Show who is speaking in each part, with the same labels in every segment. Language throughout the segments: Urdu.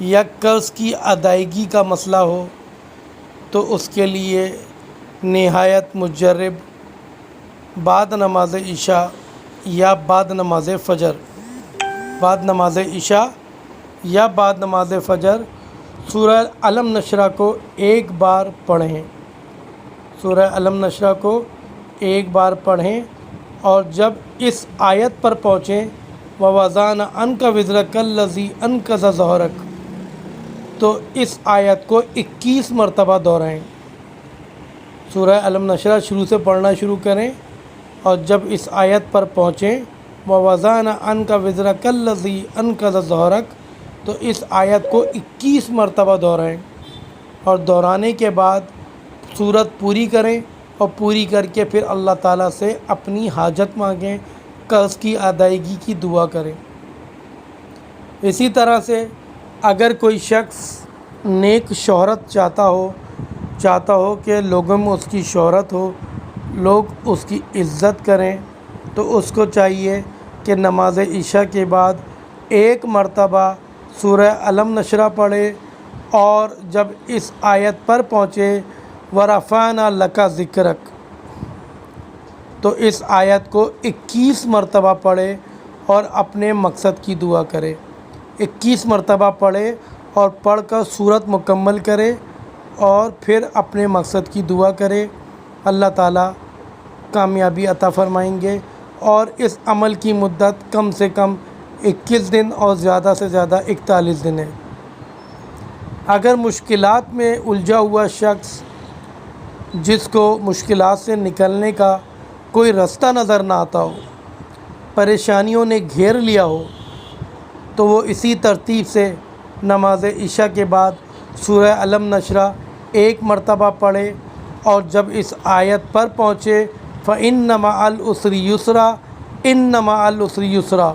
Speaker 1: یا قرض کی ادائیگی کا مسئلہ ہو تو اس کے لیے نہایت مجرب بعد نماز عشاء یا بعد نماز فجر سورہ علم نشرہ کو ایک بار پڑھیں اور جب اس آیت پر پہنچیں وَوَضَعْنَا عَنْكَ وِزْرَكَ الَّذِي أَنقَضَ ظَهْرَكَ تو اس آیت کو 21 مرتبہ دہرائیں۔ سورہ علم نشرہ شروع سے پڑھنا شروع کریں اور جب اس آیت پر پہنچیں وَوَضَعْنَا عَنْكَ وِزْرَكَ الَّذِي أَنقَضَ ظَهْرَكَ تو اس آیت کو 21 مرتبہ دہرائیں اور دہرانے کے بعد سورت پوری کریں اور پوری کر کے پھر اللہ تعالیٰ سے اپنی حاجت مانگیں، قرض کی ادائیگی کی دعا کریں۔ اسی طرح سے اگر کوئی شخص نیک شہرت چاہتا ہو کہ لوگوں میں اس کی شہرت ہو، لوگ اس کی عزت کریں، تو اس کو چاہیے کہ نماز عشاء کے بعد ایک مرتبہ سورہ علم نشرہ پڑھے اور جب اس آیت پر پہنچے وَرَفَعْنَا لَكَ ذِكْرَكَ تو اس آیت کو 21 مرتبہ پڑھے اور اپنے مقصد کی دعا کرے۔ 21 مرتبہ پڑھے اور پڑھ کر سورت مکمل کرے اور پھر اپنے مقصد کی دعا کرے، اللہ تعالیٰ کامیابی عطا فرمائیں گے۔ اور اس عمل کی مدت کم سے کم 21 دن اور زیادہ سے زیادہ 41 دن ہے۔ اگر مشکلات میں الجھا ہوا شخص جس کو مشکلات سے نکلنے کا کوئی رستہ نظر نہ آتا ہو، پریشانیوں نے گھیر لیا ہو، تو وہ اسی ترتیب سے نماز عشاء کے بعد سورہ علم نشرہ ایک مرتبہ پڑھے اور جب اس آیت پر پہنچے فَإِنَّ مَعَ الْعُسْرِ يُسْرًا إِنَّ مَعَ الْعُسْرِ يُسْرًا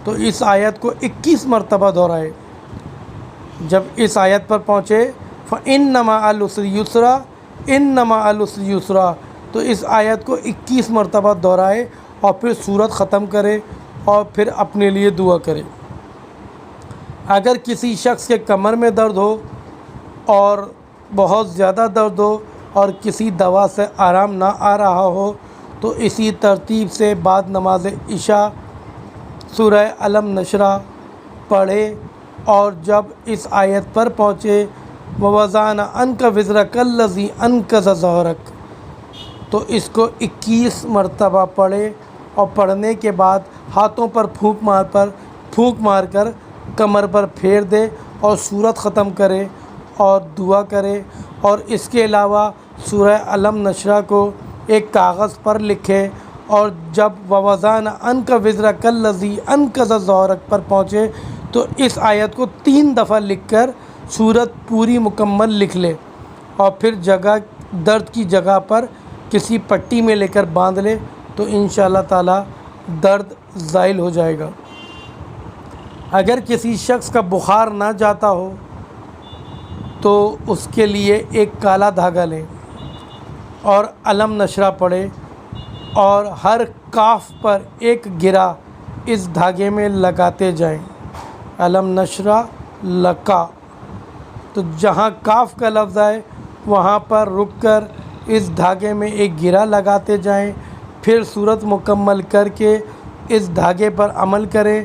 Speaker 1: تو اس آیت کو 21 مرتبہ دہرائے۔ جب اس آیت پر پہنچے فَإِنَّ مَعَ الْعُسْرِ يُسْرًا إِنَّ مَعَ الْعُسْرِ يُسْرًا تو اس آیت کو 21 مرتبہ دہرائے اور پھر سورت ختم کرے اور پھر اپنے لیے دعا کرے۔ اگر کسی شخص کے کمر میں درد ہو اور بہت زیادہ درد ہو اور کسی دوا سے آرام نہ آ رہا ہو تو اسی ترتیب سے بعد نماز عشاء سورہ علم نشرہ پڑھے اور جب اس آیت پر پہنچے وَوَضَعْنَا عَنْكَ وِزْرَكَ الَّذِي أَنقَضَ ظَهْرَكَ تو اس کو 21 مرتبہ پڑھے اور پڑھنے کے بعد ہاتھوں پر پھونک مار کر کمر پر پھیر دے اور سورت ختم کرے اور دعا کرے۔ اور اس کے علاوہ سورہ علم نشرہ کو ایک کاغذ پر لکھے اور جب وَوَضَعْنَا عَنْكَ وِزْرَكَ الَّذِي أَنقَضَ ظَهْرَكَ پر پہنچے تو اس آیت کو 3 دفعہ لکھ کر سورت پوری مکمل لکھ لے اور پھر درد کی جگہ پر کسی پٹی میں لے کر باندھ لے تو انشاءاللہ تعالیٰ درد زائل ہو جائے گا۔ اگر کسی شخص کا بخار نہ جاتا ہو تو اس کے لیے ایک کالا دھاگا لیں اور علم نشرہ پڑھے اور ہر کاف پر ایک گرہ اس دھاگے میں لگاتے جائیں۔ علم نشرہ لکا تو جہاں کاف کا لفظ آئے وہاں پر رک کر اس دھاگے میں ایک گرہ لگاتے جائیں، پھر سورت مکمل کر کے اس دھاگے پر عمل کریں،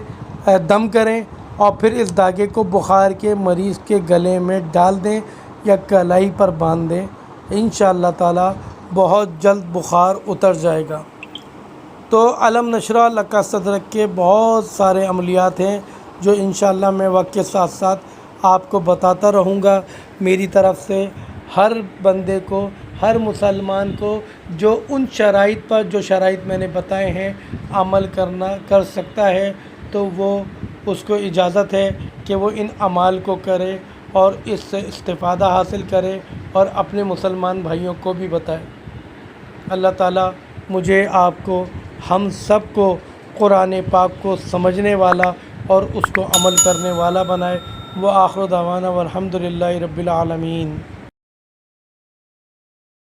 Speaker 1: دم کریں اور پھر اس دھاگے کو بخار کے مریض کے گلے میں ڈال دیں یا کلائی پر باندھ دیں، انشاءاللہ تعالیٰ بہت جلد بخار اتر جائے گا۔ تو علم نشرہ لکا صدرک کے بہت سارے عملیات ہیں جو انشاءاللہ میں وقت کے ساتھ ساتھ آپ کو بتاتا رہوں گا۔ میری طرف سے ہر بندے کو، ہر مسلمان کو جو ان شرائط پر جو شرائط میں نے بتائے ہیں عمل کر سکتا ہے تو وہ اس کو اجازت ہے کہ وہ ان اعمال کو کرے اور اس سے استفادہ حاصل کرے اور اپنے مسلمان بھائیوں کو بھی بتائے۔ اللہ تعالیٰ مجھے، آپ کو، ہم سب کو قرآن پاک کو سمجھنے والا اور اس کو عمل کرنے والا بنائے۔ وآخر دعوانا والحمد للہ رب العالمین۔